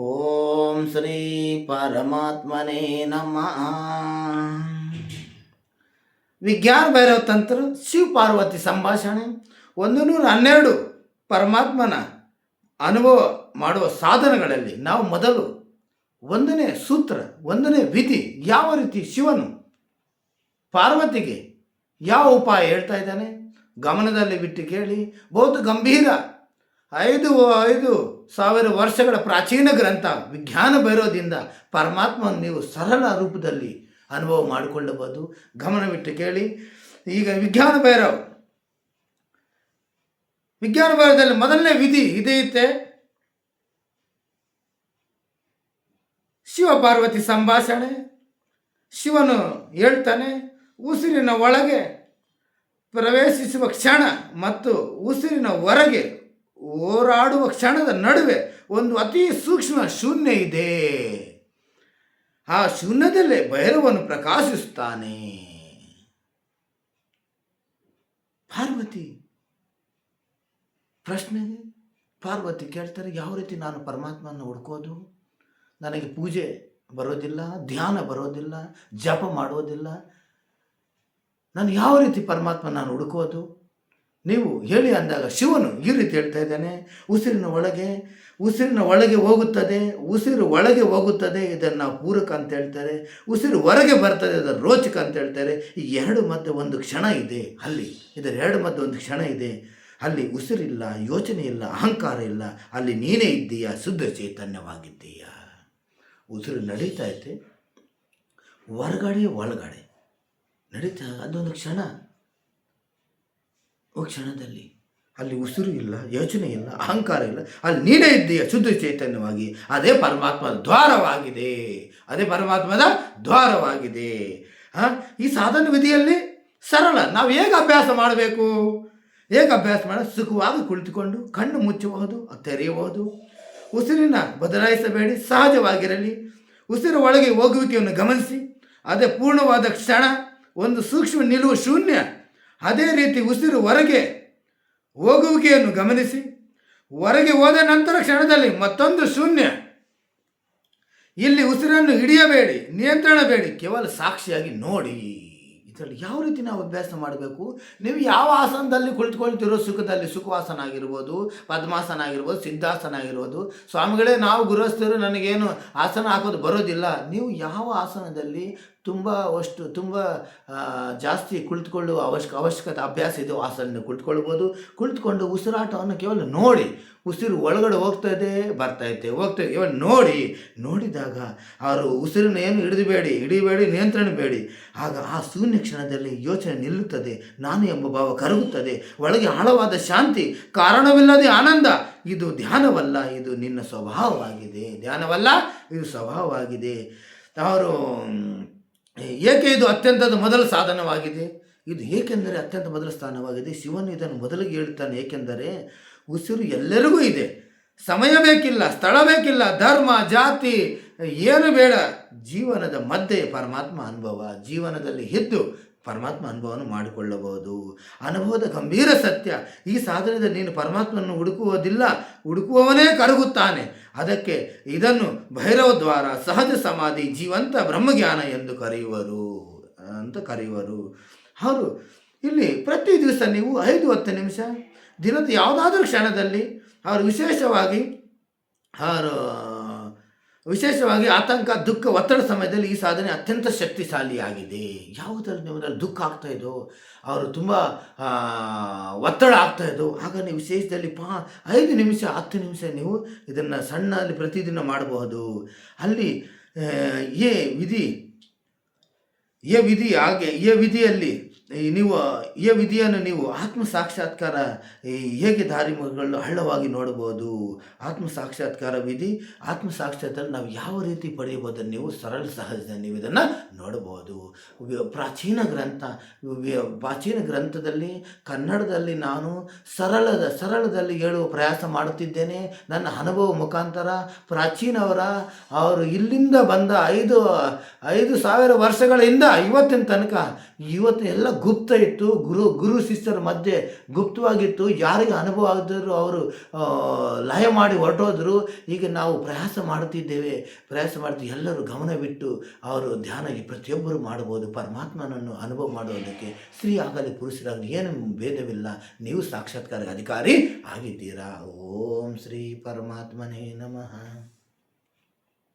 ಓಂ ಶ್ರೀ ಪರಮಾತ್ಮನೇ ನಮಃ. ವಿಜ್ಞಾನ ಭೈರವ ತಂತ್ರ ಶಿವ ಪಾರ್ವತಿ ಸಂಭಾಷಣೆ 112 ಪರಮಾತ್ಮನ ಅನುಭವ ಮಾಡುವ ಸಾಧನಗಳಲ್ಲಿ ನಾವು ಮೊದಲು ಒಂದನೇ ಸೂತ್ರ, ಒಂದನೇ ವಿಧಿ, ಯಾವ ರೀತಿ ಶಿವನು ಪಾರ್ವತಿಗೆ ಯಾವ ಉಪಾಯ ಹೇಳ್ತಾ ಇದ್ದಾನೆ ಗಮನದಲ್ಲಿ ಬಿಟ್ಟು ಕೇಳಿ. ಬಹು ಗಂಭೀರ 5,000 ವರ್ಷಗಳ ಪ್ರಾಚೀನ ಗ್ರಂಥ ವಿಜ್ಞಾನ ಭೈರವದಿಂದ ಪರಮಾತ್ಮನ ನೀವು ಸರಳ ರೂಪದಲ್ಲಿ ಅನುಭವ ಮಾಡಿಕೊಳ್ಳಬಹುದು. ಗಮನವಿಟ್ಟು ಕೇಳಿ. ಈಗ ವಿಜ್ಞಾನ ಭೈರವದಲ್ಲಿ ಮೊದಲನೇ ವಿಧಿ ಇದೆಯುತ್ತೆ. ಶಿವ ಪಾರ್ವತಿ ಸಂಭಾಷಣೆ. ಶಿವನು ಹೇಳ್ತಾನೆ, ಉಸಿರಿನ ಒಳಗೆ ಪ್ರವೇಶಿಸುವ ಕ್ಷಣ ಮತ್ತು ಉಸಿರಿನ ಹೊರಗೆ ಹೋರಾಡುವ ಕ್ಷಣದ ನಡುವೆ ಒಂದು ಅತಿ ಸೂಕ್ಷ್ಮ ಶೂನ್ಯ ಇದೆ. ಆ ಶೂನ್ಯದಲ್ಲೇ ಭೈರವನು ಪ್ರಕಾಶಿಸುತ್ತಾನೆ. ಪಾರ್ವತಿ ಪ್ರಶ್ನೆಗೆ ಪಾರ್ವತಿ ಕೇಳ್ತಾರೆ, ಯಾವ ರೀತಿ ನಾನು ಪರಮಾತ್ಮನ ಹುಡ್ಕೋದು? ನನಗೆ ಪೂಜೆ ಬರೋದಿಲ್ಲ, ಧ್ಯಾನ ಬರೋದಿಲ್ಲ, ಜಪ ಮಾಡೋದಿಲ್ಲ. ನಾನು ಯಾವ ರೀತಿ ಪರಮಾತ್ಮ ನಾನು ಹುಡುಕೋದು? ನೀವು ಹೇಳಿ ಅಂದಾಗ ಶಿವನು ಈ ರೀತಿ ಹೇಳ್ತಾ ಇದ್ದಾನೆ, ಉಸಿರಿನ ಒಳಗೆ ಹೋಗುತ್ತದೆ, ಉಸಿರು ಒಳಗೆ ಹೋಗುತ್ತದೆ, ಇದನ್ನು ನಾವು ಪೂರಕ ಅಂತ ಹೇಳ್ತಾರೆ. ಉಸಿರು ಹೊರಗೆ ಬರ್ತದೆ, ಅದನ್ನು ರೋಚಕ ಅಂತ ಹೇಳ್ತಾರೆ. ಈ ಎರಡು ಮಧ್ಯೆ ಒಂದು ಕ್ಷಣ ಇದೆ. ಅಲ್ಲಿ ಇದರ ಎರಡು ಮಧ್ಯೆ ಒಂದು ಕ್ಷಣ ಇದೆ. ಅಲ್ಲಿ ಉಸಿರಿಲ್ಲ, ಯೋಚನೆ ಇಲ್ಲ, ಅಹಂಕಾರ ಇಲ್ಲ. ಅಲ್ಲಿ ನೀನೇ ಇದ್ದೀಯಾ, ಶುದ್ಧ ಚೈತನ್ಯವಾಗಿದ್ದೀಯ. ಉಸಿರು ನಡೀತಾ ಐತೆ, ಒಳಗಡೆ ನಡೀತಾ, ಅದೊಂದು ಕ್ಷಣ. ಕ್ಷಣದಲ್ಲಿ ಅಲ್ಲಿ ಉಸಿರು ಇಲ್ಲ, ಯೋಚನೆ ಇಲ್ಲ, ಅಹಂಕಾರ ಇಲ್ಲ. ಅಲ್ಲಿ ನೀನೇ ಇದ್ದೀಯ ಶುದ್ಧ ಚೈತನ್ಯವಾಗಿ. ಅದೇ ಪರಮಾತ್ಮದ ದ್ವಾರವಾಗಿದೆ. ಈ ಸಾಧನ ವಿಧಿಯಲ್ಲಿ ಸರಳ. ನಾವು ಹೇಗೆ ಅಭ್ಯಾಸ ಮಾಡಬೇಕು? ಸುಖವಾಗಿ ಕುಳಿತುಕೊಂಡು ಕಣ್ಣು ಮುಚ್ಚಬಹುದು, ತೆರೆಯಬಹುದು. ಉಸಿರಿನ ಬದಲಾಯಿಸಬೇಡಿ, ಸಹಜವಾಗಿರಲಿ. ಉಸಿರು ಒಳಗೆ ಹೋಗುವಿಕೆಯನ್ನು ಗಮನಿಸಿ. ಅದೇ ಪೂರ್ಣವಾದ ಕ್ಷಣ, ಒಂದು ಸೂಕ್ಷ್ಮ ನಿಲುವು ಶೂನ್ಯ. ಅದೇ ರೀತಿ ಉಸಿರು ಹೊರಗೆ ಹೋಗುವಿಕೆಯನ್ನು ಗಮನಿಸಿ. ಹೊರಗೆ ಹೋದ ನಂತರ ಕ್ಷಣದಲ್ಲಿ ಮತ್ತೊಂದು ಶೂನ್ಯ. ಇಲ್ಲಿ ಉಸಿರನ್ನು ಹಿಡಿಯಬೇಡಿ, ನಿಯಂತ್ರಣ ಬೇಡಿ, ಕೇವಲ ಸಾಕ್ಷಿಯಾಗಿ ನೋಡಿ. ಇದರಲ್ಲಿ ಯಾವ ರೀತಿ ನಾವು ಅಭ್ಯಾಸ ಮಾಡಬೇಕು? ನೀವು ಯಾವ ಆಸನದಲ್ಲಿ ಕುಳಿತುಕೊಳ್ತಿರೋ, ಸುಖದಲ್ಲಿ ಸುಖವಾಸನ ಆಗಿರ್ಬೋದು, ಪದ್ಮಾಸನ ಆಗಿರ್ಬೋದು, ಸಿದ್ಧಾಸನ ಆಗಿರ್ಬೋದು. ಸ್ವಾಮಿಗಳೇ, ನಾವು ಗೃಹಸ್ಥರು, ನನಗೇನು ಆಸನ ಹಾಕೋದು ಬರೋದಿಲ್ಲ. ನೀವು ಯಾವ ಆಸನದಲ್ಲಿ ತುಂಬ ಜಾಸ್ತಿ ಕುಳಿತುಕೊಳ್ಳುವ ಅವಶ್ಯಕತೆ ಅಭ್ಯಾಸ ಇದೆ, ಆಸನ ಕುಳಿತುಕೊಳ್ಬೋದು. ಕುಳಿತುಕೊಂಡು ಉಸಿರಾಟವನ್ನು ಕೇವಲ ನೋಡಿ. ಉಸಿರು ಒಳಗಡೆ ಹೋಗ್ತಾಯಿದೆ, ಬರ್ತಾಯಿದೆ, ಇವಾಗ ನೋಡಿದಾಗ ಅವರು ಉಸಿರನ್ನು ಏನು ಹಿಡಿಬೇಡಿ, ನಿಯಂತ್ರಣ ಬೇಡಿ. ಆಗ ಆ ಶೂನ್ಯ ಕ್ಷಣದಲ್ಲಿ ಯೋಚನೆ ನಿಲ್ಲುತ್ತದೆ, ನಾನು ಎಂಬ ಭಾವ ಕರಗುತ್ತದೆ. ಒಳಗೆ ಆಳವಾದ ಶಾಂತಿ, ಕಾರಣವಿಲ್ಲದೆ ಆನಂದ. ಇದು ಧ್ಯಾನವಲ್ಲ, ಇದು ನಿನ್ನ ಸ್ವಭಾವವಾಗಿದೆ. ಅವರು ಏಕೆ ಇದು ಅತ್ಯಂತದ ಮೊದಲ ಸಾಧನವಾಗಿದೆ? ಇದು ಏಕೆಂದರೆ ಅತ್ಯಂತ ಮೊದಲ ಸ್ಥಾನವಾಗಿದೆ. ಶಿವನು ಇದನ್ನು ಮೊದಲಿಗೆ ಹೇಳ್ತಾನೆ. ಏಕೆಂದರೆ ಉಸಿರು ಎಲ್ಲರಿಗೂ ಇದೆ. ಸಮಯ ಬೇಕಿಲ್ಲ, ಸ್ಥಳ ಬೇಕಿಲ್ಲ, ಧರ್ಮ ಜಾತಿ ಏನು ಬೇಡ. ಜೀವನದ ಮಧ್ಯೆ ಪರಮಾತ್ಮ ಅನುಭವ, ಜೀವನದಲ್ಲಿ ಇದ್ದು ಪರಮಾತ್ಮ ಅನುಭವವನ್ನು ಮಾಡಿಕೊಳ್ಳಬಹುದು. ಅನುಭವದ ಗಂಭೀರ ಸತ್ಯ. ಈ ಸಾಧನೆಯಲ್ಲಿ ನೀನು ಪರಮಾತ್ಮನನ್ನು ಹುಡುಕುವವನೇ ಕರಗುತ್ತಾನೆ. ಅದಕ್ಕೆ ಇದನ್ನು ಭೈರವ ದ್ವಾರ, ಸಹಜ ಸಮಾಧಿ, ಜೀವಂತ ಬ್ರಹ್ಮಜ್ಞಾನ ಎಂದು ಕರೆಯುವರು. ಅವರು ಇಲ್ಲಿ ಪ್ರತಿ ದಿವಸ ನೀವು 5-10 ನಿಮಿಷ ದಿನದ ಯಾವುದಾದ್ರೂ ಕ್ಷಣದಲ್ಲಿ ಅವರು ವಿಶೇಷವಾಗಿ ಆತಂಕ, ದುಃಖ, ಒತ್ತಡ ಸಮಯದಲ್ಲಿ ಈ ಸಾಧನೆ ಅತ್ಯಂತ ಶಕ್ತಿಶಾಲಿಯಾಗಿದೆ. ಯಾವುದರಲ್ಲಿ ನಿಮ್ಮಲ್ಲಿ ದುಃಖ ಆಗ್ತಾಯಿದ್ದೋ, ಅವರು ತುಂಬ ಒತ್ತಡ ಆಗ್ತಾಯಿದ್ದೋ, ಆಗ ನೀವು ವಿಶೇಷದಲ್ಲಿ 5 ನಿಮಿಷ 10 ನಿಮಿಷ ನೀವು ಇದನ್ನು ಸಣ್ಣಲ್ಲಿ ಪ್ರತಿದಿನ ಮಾಡಬಹುದು. ಅಲ್ಲಿ ಈ ವಿಧಿಯಲ್ಲಿ ಈ ವಿಧಿಯನ್ನು ನೀವು ಆತ್ಮ ಸಾಕ್ಷಾತ್ಕಾರ ಹೇಗೆ ದಾರಿಗಳು ಹಳ್ಳವಾಗಿ ನೋಡಬಹುದು. ಆತ್ಮ ಸಾಕ್ಷಾತ್ಕಾರ ವಿಧಿ, ಆತ್ಮ ಸಾಕ್ಷಾತ್ಕಾರ ನಾವು ಯಾವ ರೀತಿ ಪಡೆಯಬಹುದನ್ನು ನೀವು ಸಹಜ ನೀವು ಇದನ್ನು ನೋಡಬಹುದು. ಪ್ರಾಚೀನ ಗ್ರಂಥದಲ್ಲಿ ಕನ್ನಡದಲ್ಲಿ ನಾನು ಸರಳದಲ್ಲಿ ಹೇಳುವ ಪ್ರಯಾಸ ಮಾಡುತ್ತಿದ್ದೇನೆ. ನನ್ನ ಅನುಭವ ಮುಖಾಂತರ ಅವರು ಇಲ್ಲಿಂದ ಬಂದ 5,000 ವರ್ಷಗಳಿಂದ ಇವತ್ತಿನ ತನಕ ಎಲ್ಲ ಗುಪ್ತ ಇತ್ತು, ಗುರು ಶಿಷ್ಯರ ಮಧ್ಯೆ ಗುಪ್ತವಾಗಿತ್ತು. ಯಾರಿಗೆ ಅನುಭವ ಆದರೂ ಅವರು ಲಯ ಮಾಡಿ ಹೊರಟೋದ್ರು. ಈಗ ನಾವು ಪ್ರಯಾಸ ಮಾಡ್ತಿದ್ದೇವೆ, ಎಲ್ಲರೂ ಗಮನವಿಟ್ಟು ಅವರು ಧ್ಯಾನ ಪ್ರತಿಯೊಬ್ಬರು ಮಾಡ್ಬೋದು. ಪರಮಾತ್ಮನನ್ನು ಅನುಭವ ಮಾಡುವುದಕ್ಕೆ ಸ್ತ್ರೀ ಆಗಲಿ ಪುರುಷರಾಗಲಿ ಏನು ಭೇದವಿಲ್ಲ. ನೀವು ಸಾಕ್ಷಾತ್ಕಾರ ಅಧಿಕಾರಿ ಆಗಿದ್ದೀರಾ. ಓಂ ಶ್ರೀ ಪರಮಾತ್ಮನೇ ನಮಃ.